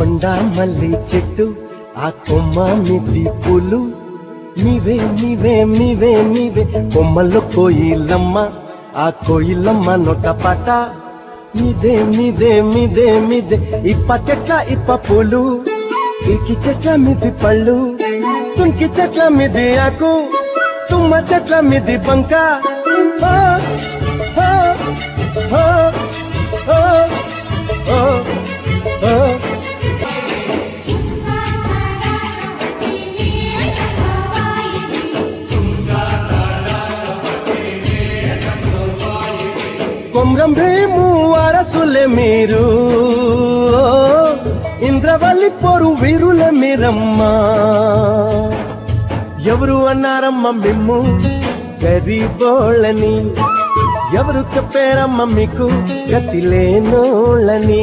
కొండ మల్లి చెట్టు ఆ కొమ్మ మిది పూలు నీవే నీవే నీవే నీవే కొమ్మల్లో కోయిలమ్మ ఆ కోయిలమ్మ నొట పాట మీదే మీదే మీదే మీదే ఇప్ప చెట్ల ఇప్ప పూలు ఇరికి చెట్ల మిది పళ్ళు తుంకి చెట్ల మిది ఆకు తుమ్మ చెట్ల మిది బంక కొమ్రం భీము వారసులే మీరు ఇంద్రవల్లి పోరు వీరులే మీరమ్మా ఎవరు అన్నారమ్మ మిమ్ము గరీబోళ్ళని ఎవరు చెప్పారమ్మ మీకు గతి లేనోళ్ళని